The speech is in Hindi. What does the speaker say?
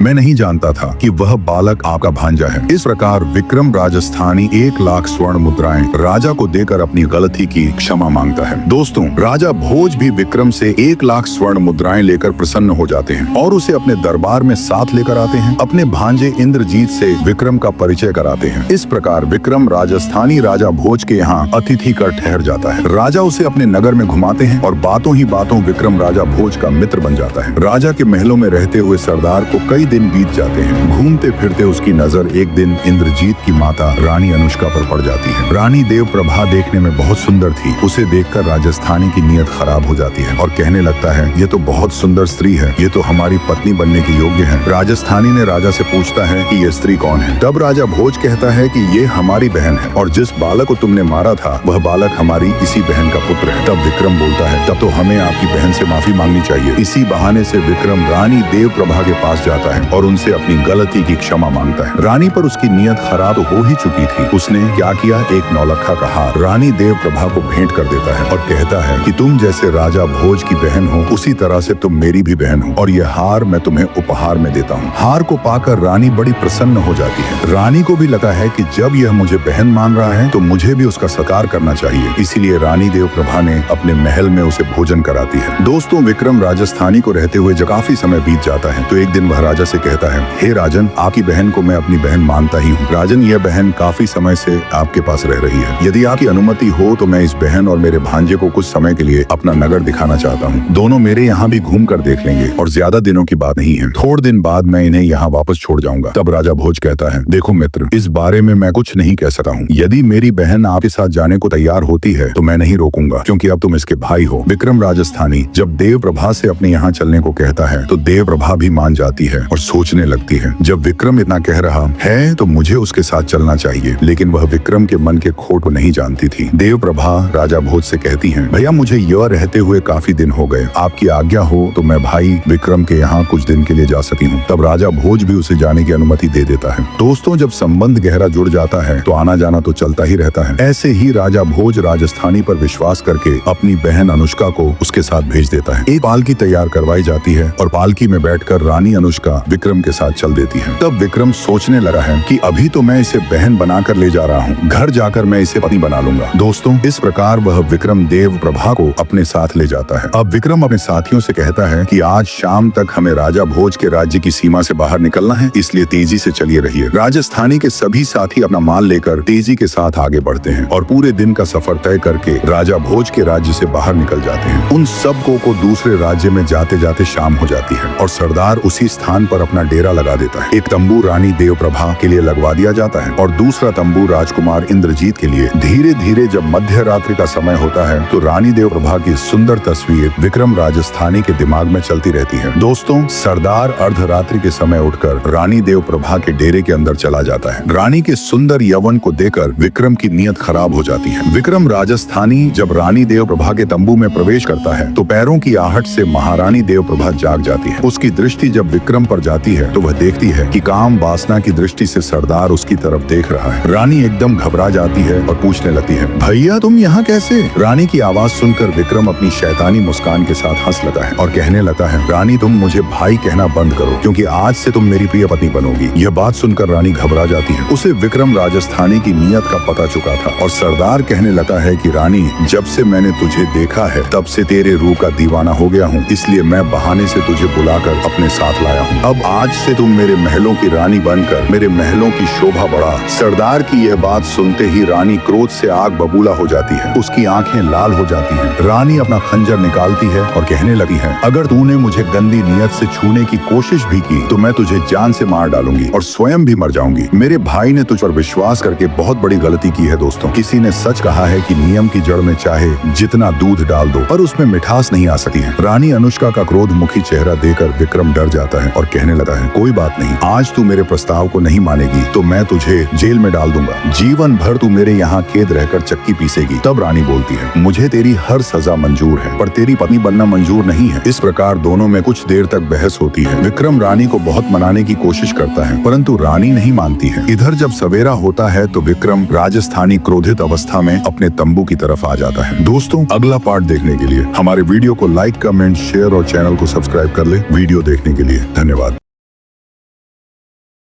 मैं नहीं जानता था कि वह बालक आपका भांजा है। इस प्रकार विक्रम राजस्थानी 1 लाख स्वर्ण मुद्राएं राजा को देकर अपनी गलती की क्षमा मांगता है। दोस्तों, राजा भोज भी विक्रम से 1 लाख स्वर्ण मुद्राएं लेकर प्रसन्न हो जाते हैं और उसे अपने दरबार में साथ लेकर आते हैं। अपने भांजे इंद्रजीत से विक्रम का परिचय कराते हैं। इस प्रकार विक्रम राजस्थानी राजा भोज के यहाँ अतिथि कर ठहर जाता है। राजा उसे अपने नगर में घुमाते हैं और बातों ही बातों विक्रम राजा भोज का मित्र बन जाता है। राजा के महलों में रहते हुए सरदार को कई दिन बीत जाते हैं। घूमते फिरते उसकी नजर एक दिन इंद्रजीत की माता रानी अनुष्का पर पड़ जाती है। रानी देव प्रभा देखने में बहुत सुंदर थी। उसे देखकर राजस्थानी की नीयत खराब हो जाती है और कहने लगता है, ये तो बहुत सुंदर स्त्री है, ये तो हमारी पत्नी बनने के योग्य है। राजस्थानी ने राजा से पूछता है कि ये स्त्री कौन है। तब राजा भोज कहता है कि ये हमारी बहन है और जिस बालक को तुमने मारा था वह बालक हमारी इसी बहन का पुत्र है। तब विक्रम बोलता है, तब तो हमें आपकी बहन से माफी मांगनी चाहिए। इसी बहाने से विक्रम रानी देव प्रभा के पास जाता है और उनसे अपनी गलती की क्षमा मांगता है। रानी पर उसकी नीयत खराब तो हो ही चुकी थी। उसने क्या किया, एक नौलखा का हार रानी देव प्रभा को भेंट कर देता है और कहता है कि तुम जैसे राजा भोज की बहन हो उसी तरह से तुम मेरी भी बहन हो और यह हार मैं तुम्हें उपहार में देता हूँ। हार को पाकर रानी बड़ी प्रसन्न हो जाती है। रानी को भी लगा है कि जब यह मुझे बहन मान रहा है तो मुझे भी उसका सत्कार करना चाहिए। इसीलिए रानी देव प्रभा ने अपने महल में उसे भोजन कराती है। दोस्तों, विक्रम राजस्थानी को रहते हुए जब काफी समय बीत जाता है तो एक दिन वह राजा से कहता है, हे राजन, आपकी बहन को मैं अपनी बहन मानता ही हूँ। राजन, यह बहन काफी समय से आपके पास रह रही है। यदि आपकी अनुमति हो तो मैं इस बहन और मेरे भांजे को कुछ समय के लिए अपना नगर दिखाना चाहता हूँ। दोनों मेरे यहाँ भी घूम कर देख लेंगे और ज्यादा दिनों की बात नहीं है। थोड़े दिन बाद मैं इन्हें यहाँ वापस छोड़ जाऊंगा। तब राजा भोज कहता है, देखो मित्र, इस बारे में मैं कुछ नहीं कह सकता हूँ। यदि मेरी बहन आपके साथ जाने को तैयार होती है तो मैं नहीं रोकूंगा, क्योंकि अब तुम इसके भाई हो। विक्रम राजस्थानी जब देव प्रभा से अपने यहाँ चलने को कहता है तो देव प्रभा भी मान जाती है और सोचने लगती है, जब विक्रम इतना कह रहा है तो मुझे उसके साथ चलना चाहिए। लेकिन वह विक्रम के मन के खोट को नहीं जानती थी। देव प्रभा राजा भोज से कहती हैं, भैया मुझे यह रहते हुए काफी दिन हो गए, आपकी आज्ञा हो तो मैं भाई विक्रम के यहाँ कुछ दिन के लिए जा सकती हूँ। तब राजा भोज भी उसे जाने की अनुमति दे देता है। दोस्तों, जब संबंध गहरा जुड़ जाता है तो आना जाना तो चलता ही रहता है। ऐसे ही राजा भोज राजस्थानी पर विश्वास करके अपनी बहन अनुष्का को उसके साथ भेज देता है। एक पालकी तैयार करवाई जाती है और पालकी में बैठकर रानी अनुष्का विक्रम के साथ चल देती है। तब विक्रम सोचने लगा है कि अभी तो मैं इसे बहन बनाकर ले जा रहा हूँ, घर जाकर मैं इसे पत्नी बना लूंगा। दोस्तों, इस प्रकार वह विक्रम देव प्रभा को अपने साथ ले जाता है। अब विक्रम अपने साथियों से कहता है कि आज शाम तक हमें राजा भोज के राज्य की सीमा से बाहर निकलना है, इसलिए तेजी से चलिए रहिए। राजस्थानी के सभी साथी अपना माल लेकर तेजी के साथ आगे बढ़ते हैं और पूरे दिन का सफर तय करके राजा भोज के राज्य से बाहर निकल जाते हैं। उन सबको को दूसरे राज्य में जाते जाते शाम हो जाती है और सरदार उसी स्थान पर अपना डेरा लगा देता है। एक तंबू रानी देव प्रभा के लिए लगवा दिया जाता है और दूसरा तंबू राजकुमार इंद्रजीत के लिए। धीरे धीरे जब मध्य रात्रि का समय होता है तो रानी देव प्रभा की सुंदर तस्वीर विक्रम राजस्थानी के दिमाग में चलती रहती है। दोस्तों, सरदार अर्धरात्रि के समय उठकर रानी देव प्रभा के डेरे के अंदर चला जाता है। रानी के सुंदर यौवन को देखकर विक्रम की नीयत खराब हो जाती है। विक्रम राजस्थानी जब रानी देव प्रभा के तंबू में प्रवेश करता है तो पैरों की आहट से महारानी देव प्रभा जाग जाती है। उसकी दृष्टि जब विक्रम पर जाती है तो वह देखती है कि काम वासना की दृष्टि से सरदार उसकी तरफ देख रहा है। रानी एकदम घबरा जाती है और पूछने लगती है, भैया तुम यहाँ कैसे? रानी की आवाज सुनकर विक्रम अपनी शैतानी मुस्कान के साथ हंस लेता है और कहने लगता है, रानी तुम मुझे भाई कहना बंद करो, क्योंकि आज से तुम मेरी प्रिय पत्नी बनोगी। यह बात सुनकर रानी घबरा जाती है। उसे विक्रम राजस्थानी की नीयत का पता चुका था और सरदार कहने लगा है कि रानी, जब से मैंने तुझे देखा है तब से तेरे रूप का दीवाना हो गया हूँ, इसलिए मैं बहाने से तुझे बुलाकर अपने साथ लाया हूँ। अब आज से तुम मेरे महलों की रानी बनकर मेरे महलों की शोभा बढ़ा। सरदार की यह बात सुनते ही रानी क्रोध से आग बबूला हो जाती है। उसकी आंखें लाल हो जाती हैं। रानी अपना खंजर निकालती है और कहने लगी है, अगर तूने मुझे गंदी नियत से छूने की कोशिश भी की तो मैं तुझे जान से मार डालूंगी और स्वयं भी मर जाऊंगी। मेरे भाई ने तुझ पर विश्वास करके बहुत बड़ी गलती की है। दोस्तों, किसी ने सच कहा है कि नियम की जड़ में चाहे जितना दूध डाल दो पर उसमें मिठास नहीं आ सकती है। रानी अनुष्का का क्रोध मुखी चेहरा देखकर विक्रम डर जाता है और कहने लगा है, कोई बात नहीं, आज तू मेरे प्रस्ताव को नहीं मानेगी तो मैं तुझे जेल में डाल दूंगा। जीवन भर तू मेरे यहाँ कैद रहकर चक्की पीसेगी। तब रानी बोलती है, मुझे तेरी हर सजा मंजूर है पर तेरी पत्नी बनना मंजूर नहीं है। इस प्रकार दोनों में कुछ देर तक बहस होती है। विक्रम रानी को बहुत मनाने की कोशिश करता है परंतु रानी नहीं मानती है। इधर जब सवेरा होता है तो विक्रम राजस्थानी क्रोधित अवस्था में अपने तंबू की तरफ आ जाता है। दोस्तों, अगला पार्ट देखने के लिए हमारे वीडियो को लाइक, कमेंट, शेयर और चैनल को सब्सक्राइब कर ले। वीडियो देखने के लिए धन्यवाद।